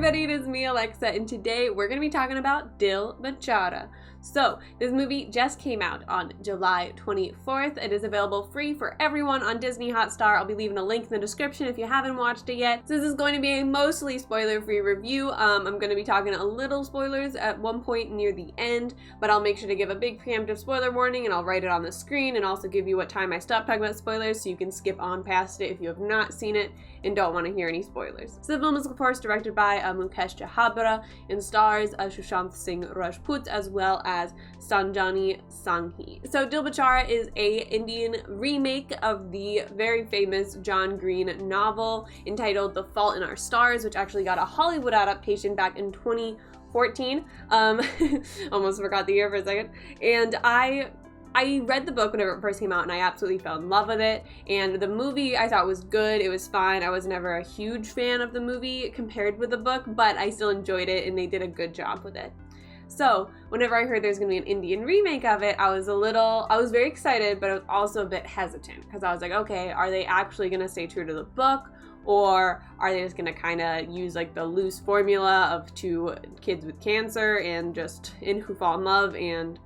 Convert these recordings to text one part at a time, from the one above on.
everybody, it is me, Alexa, and today we're going to be talking about DIL BECHARA. So, this movie just came out on July 24th. It is available free for everyone on Disney Hotstar. I'll be leaving a link in the description if you haven't watched it yet. So this is going to be a mostly spoiler-free review. I'm going to be talking a little spoilers at one point near the end, but I'll make sure to give a big preemptive spoiler warning, and I'll write it on the screen and also give you what time I stop talking about spoilers so you can skip on past it if you have not seen it and don't want to hear any spoilers. So the film is, of course, directed by Mukesh Chhabra and stars Sushant Singh Rajput as well as Sanjani Sanghi. So DIL BECHARA is a Indian remake of the very famous John Green novel entitled The Fault in Our Stars, which actually got a Hollywood adaptation back in 2014. Almost forgot the year for a second. And I read the book whenever it first came out and I absolutely fell in love with it, and the movie I thought was good. It was fine. I was never a huge fan of the movie compared with the book, but I still enjoyed it and they did a good job with it. So whenever I heard there's gonna be an Indian remake of it, I was very excited, but I was also a bit hesitant because I was like, okay, are they actually gonna stay true to the book, or are they just gonna kind of use like the loose formula of two kids with cancer and just who fall in love and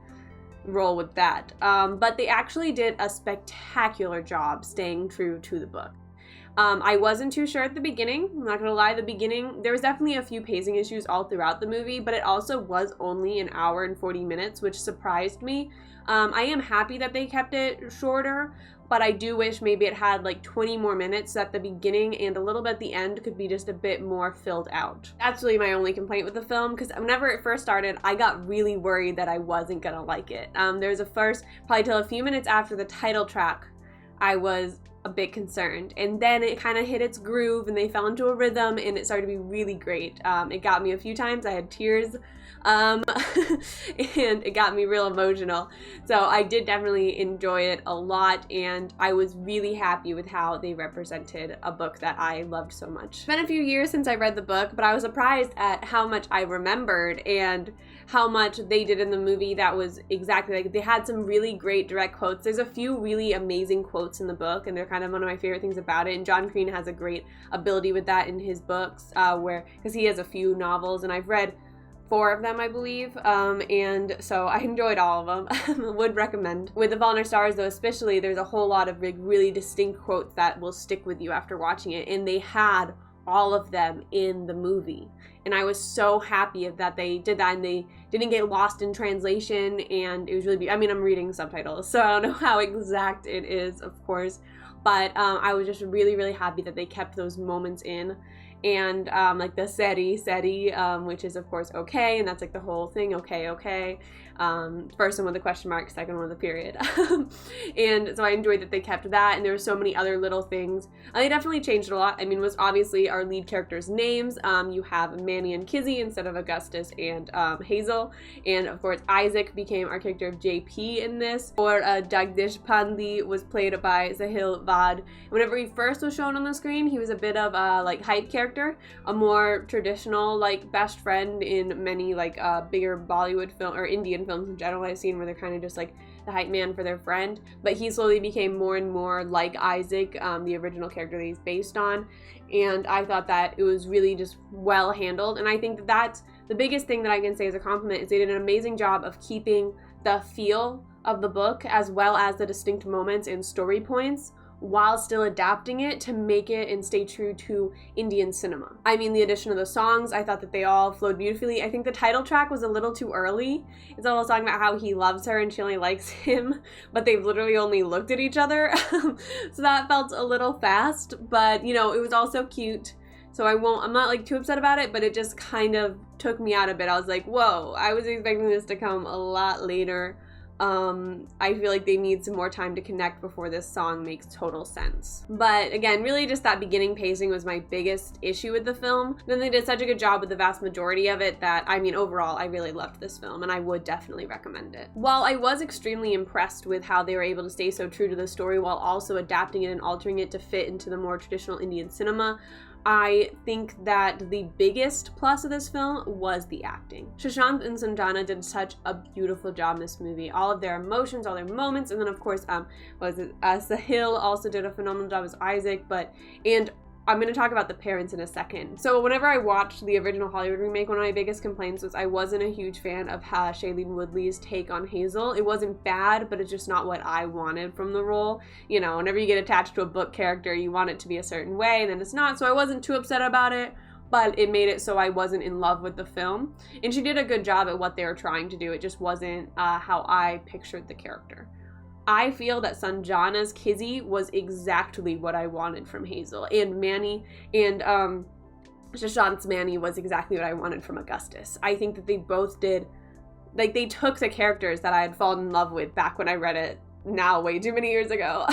roll with that? But they actually did a spectacular job staying true to the book. I wasn't too sure at the beginning. I'm not gonna lie, the beginning, there was definitely a few pacing issues all throughout the movie, but it also was only an hour and 40 minutes, which surprised me. I am happy that they kept it shorter, but I do wish maybe it had like 20 more minutes at the beginning and a little bit at the end could be just a bit more filled out. That's really my only complaint with the film, because whenever it first started, I got really worried that I wasn't gonna like it. There's probably till a few minutes after the title track, I was a bit concerned, and then it kind of hit its groove and they fell into a rhythm and it started to be really great. It got me a few times. I had tears and it got me real emotional, so I did definitely enjoy it a lot, and I was really happy with how they represented a book that I loved so much. It's been a few years since I read the book, but I was surprised at how much I remembered and how much they did in the movie that was exactly like, they had some really great direct quotes. There's a few really amazing quotes in the book, and they're kind of one of my favorite things about it, and John Green has a great ability with that in his books, because he has a few novels, and I've read 4 of them, I believe, and so I enjoyed all of them. Would recommend. With The Fault in Our Stars, though, especially, there's a whole lot of really distinct quotes that will stick with you after watching it, and they had all of them in the movie, and I was so happy that they did that and they didn't get lost in translation, and it was really I mean, I'm reading subtitles, so I don't know how exact it is, of course, but I was just really happy that they kept those moments in. And like the seri, which is of course okay, and that's like the whole thing, okay. First one with a question mark, second one with a period. And so I enjoyed that they kept that, and there were so many other little things. They definitely changed a lot. I mean, was obviously our lead characters' names. You have Manny and Kizzy instead of Augustus and Hazel, and of course Isaac became our character of JP in this, or Jagdish Pandey was played by Sahil Vad. Whenever he first was shown on the screen, he was a bit of a like hype character, a more traditional like best friend in many like bigger Bollywood film or Indian films in general I've seen, where they're kind of just like the hype man for their friend, but he slowly became more and more like Isaac, the original character that he's based on, and I thought that it was really just well handled, and I think that that's the biggest thing that I can say as a compliment is they did an amazing job of keeping the feel of the book as well as the distinct moments and story points while still adapting it to make it and stay true to Indian cinema. I mean, the addition of the songs, I thought that they all flowed beautifully. I think the title track was a little too early. It's a little song about how he loves her and she only likes him, but they've literally only looked at each other. So that felt a little fast, but you know, it was also cute. So I'm not like too upset about it, but it just kind of took me out a bit. I was like, whoa, I was expecting this to come a lot later. I feel like they need some more time to connect before this song makes total sense. But again, really just that beginning pacing was my biggest issue with the film. Then they did such a good job with the vast majority of it that, I mean, overall, I really loved this film and I would definitely recommend it. While I was extremely impressed with how they were able to stay so true to the story while also adapting it and altering it to fit into the more traditional Indian cinema, I think that the biggest plus of this film was the acting. Sushant and Sanjana did such a beautiful job in this movie. All of their emotions, all their moments, and then of course, Sahil also did a phenomenal job as Isaac, and I'm going to talk about the parents in a second. So whenever I watched the original Hollywood remake, one of my biggest complaints was I wasn't a huge fan of Shailene Woodley's take on Hazel. It wasn't bad, but it's just not what I wanted from the role. You know, whenever you get attached to a book character, you want it to be a certain way, and then it's not. So I wasn't too upset about it, but it made it so I wasn't in love with the film. And she did a good job at what they were trying to do. It just wasn't how I pictured the character. I feel that Sanjana's Kizzy was exactly what I wanted from Hazel, and Manny and Shashanth's Manny was exactly what I wanted from Augustus. I think that they both did, like, they took the characters that I had fallen in love with back when I read it, now way too many years ago,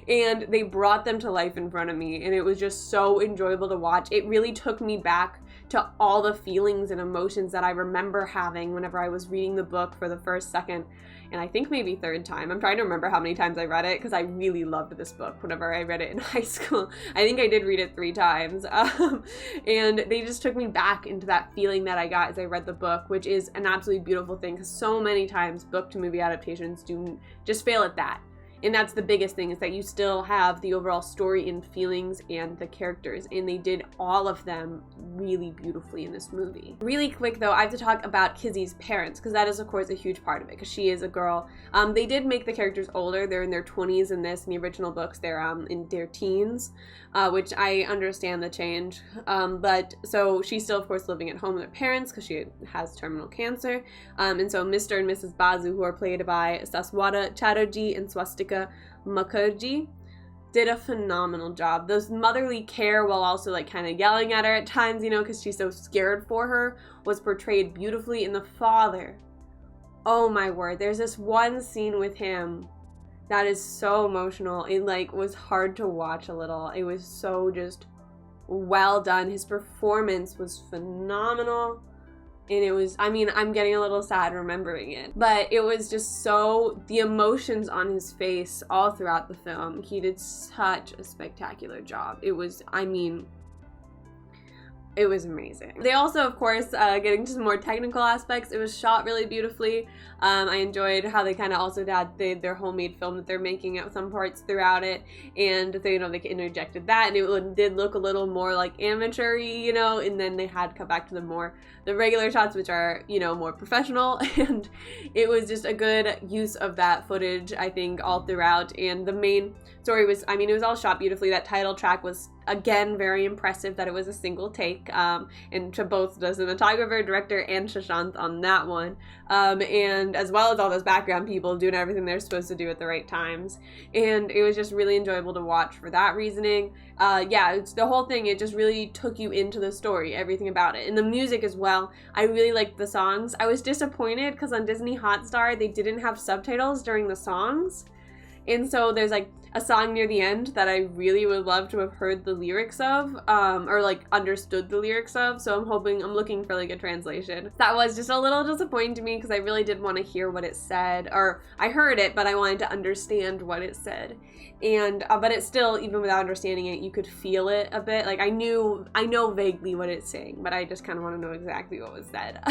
and they brought them to life in front of me, and it was just so enjoyable to watch. It really took me back to all the feelings and emotions that I remember having whenever I was reading the book for the first, second, and I think maybe third time. I'm trying to remember how many times I read it, because I really loved this book whenever I read it in high school. I think I did read it 3 times, and they just took me back into that feeling that I got as I read the book, which is an absolutely beautiful thing, because so many times book to movie adaptations do just fail at that. And that's the biggest thing, is that you still have the overall story and feelings and the characters, and they did all of them really beautifully in this movie. Really quick though, I have to talk about Kizzy's parents, because that is of course a huge part of it, because she is a girl. They did make the characters older. They're in their 20s in this. In the original books, they're in their teens, which I understand the change. But so she's still of course living at home with her parents because she has terminal cancer. And so Mr. and Mrs. Basu, who are played by Saswata Chatterjee and Swastika Mukherjee, did a phenomenal job. Those motherly care, while also like kind of yelling at her at times, you know, because she's so scared for her, was portrayed beautifully. And the father, oh my word, there's this one scene with him that is so emotional. It like was hard to watch a little. It was so just well done. His performance was phenomenal. And it was, I mean, I'm getting a little sad remembering it, but it was just so, the emotions on his face all throughout the film, he did such a spectacular job. It was, I mean, it was amazing. They also, of course, getting to some more technical aspects, it was shot really beautifully. I enjoyed how they kind of also had their homemade film that they're making at some parts throughout it, and they, you know, they interjected that, and it did look a little more like amateur-y, you know, and then they had to come back to the regular shots, which are, you know, more professional, and it was just a good use of that footage, I think, all throughout. And the main story was, I mean, it was all shot beautifully. That title track was, again, very impressive that it was a single take, and to both the cinematographer, director, and Shashanth on that one, and as well as all those background people doing everything they're supposed to do at the right times. And it was just really enjoyable to watch for that reasoning. Yeah, it's the whole thing, it just really took you into the story, everything about it. And the music as well, I really liked the songs. I was disappointed because on Disney Hotstar, they didn't have subtitles during the songs. And so there's like a song near the end that I really would love to have heard the lyrics of, or like understood the lyrics of. So I'm looking for like a translation. That was just a little disappointing to me because I really did want to hear what it said, or I heard it, but I wanted to understand what it said. And, but it's still, even without understanding it, you could feel it a bit. Like I know vaguely what it's saying, but I just kind of want to know exactly what was said.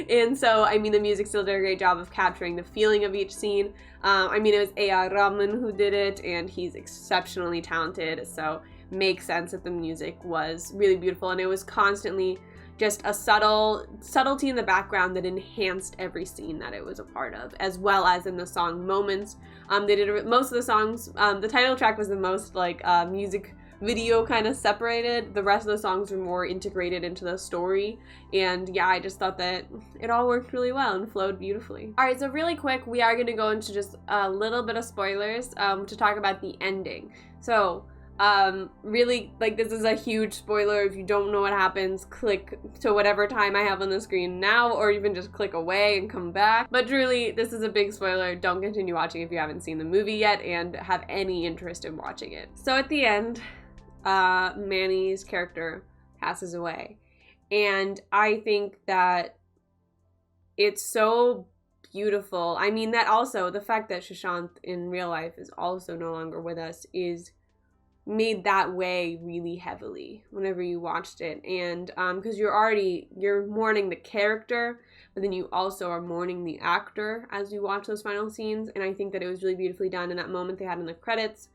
And so, I mean, the music still did a great job of capturing the feeling of each scene. I mean, it was A.R. Rahman who did it, and he's exceptionally talented, so makes sense that the music was really beautiful, and it was constantly just a subtlety in the background that enhanced every scene that it was a part of, as well as in the song moments. They did most of the songs, the title track was the most like music video kind of separated. The rest of the songs were more integrated into the story, and yeah, I just thought that it all worked really well and flowed beautifully. All right, so really quick, we are going to go into just a little bit of spoilers to talk about the ending. So really, like, this is a huge spoiler. If you don't know what happens, click to whatever time I have on the screen now, or even just click away and come back. But truly, this is a big spoiler. Don't continue watching if you haven't seen the movie yet and have any interest in watching it. So at the end, Manny's character passes away, and I think that it's so beautiful. I mean, that also, the fact that Shashanth in real life is also no longer with us is made that way really heavily whenever you watched it. And because you're mourning the character, but then you also are mourning the actor as you watch those final scenes. And I think that it was really beautifully done in that moment they had in the credits.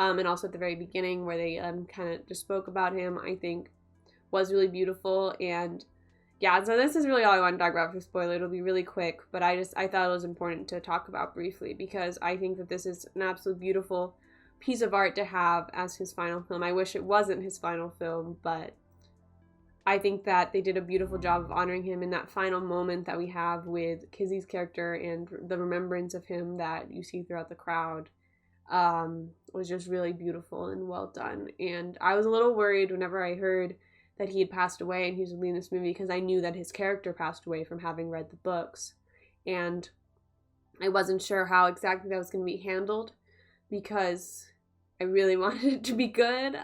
and also at the very beginning where they kind of just spoke about him, I think was really beautiful. And yeah, so this is really all I want to talk about for spoiler. It'll be really quick, but I thought it was important to talk about briefly because I think that this is an absolute beautiful piece of art to have as his final film. I wish it wasn't his final film, but I think that they did a beautiful job of honoring him in that final moment that we have with Kizzy's character, and the remembrance of him that you see throughout the crowd was just really beautiful and well done. And I was a little worried whenever I heard that he had passed away and he was leading this movie because I knew that his character passed away from having read the books. And I wasn't sure how exactly that was going to be handled because I really wanted it to be good.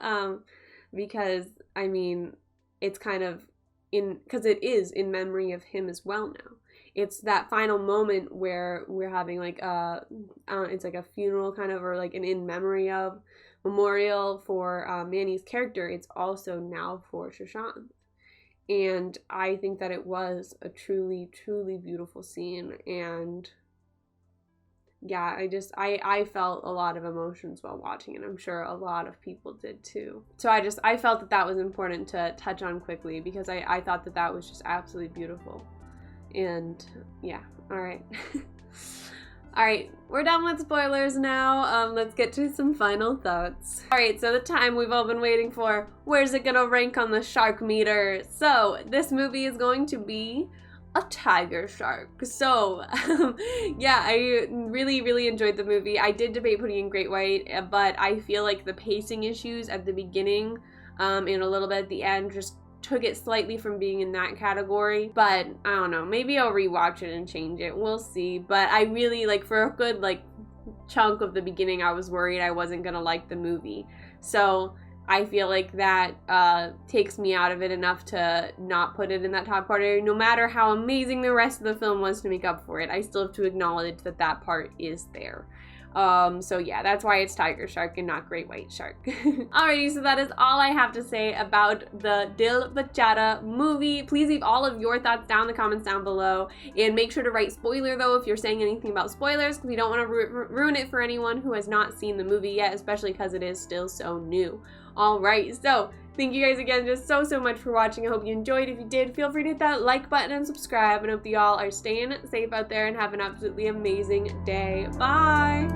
Because, I mean, it's kind of because it is in memory of him as well now. It's that final moment where we're having like it's like a funeral kind of, or like an in memory of memorial for Manny's character. It's also now for Shashank. And I think that it was a truly, truly beautiful scene. And yeah, I felt a lot of emotions while watching it. I'm sure a lot of people did too. So I felt that was important to touch on quickly because I thought that was just absolutely beautiful. And yeah, all right. All right, we're done with spoilers now. Let's get to some final thoughts. All right, so the time we've all been waiting for. Where's it gonna rank on the shark meter? So this movie is going to be a tiger shark. So yeah, I really, really enjoyed the movie. I did debate putting in Great White, but I feel like the pacing issues at the beginning and a little bit at the end just took it slightly from being in that category. But I don't know, maybe I'll rewatch it and change it. We'll see. But I really, like, for a good chunk of the beginning, I was worried I wasn't gonna like the movie. So I feel like that takes me out of it enough to not put it in that top category. No matter how amazing the rest of the film was to make up for it, I still have to acknowledge that part is there. So yeah, that's why it's tiger shark and not great white shark. Alrighty, so that is all I have to say about the Dil Bechara movie. Please leave all of your thoughts down in the comments down below, and make sure to write spoiler though if you're saying anything about spoilers, because we don't want to ruin it for anyone who has not seen the movie yet, especially because it is still so new. Alright, so thank you guys again just so much for watching. I hope you enjoyed. If you did, feel free to hit that like button and subscribe, and hope you all are staying safe out there and have an absolutely amazing day. Bye!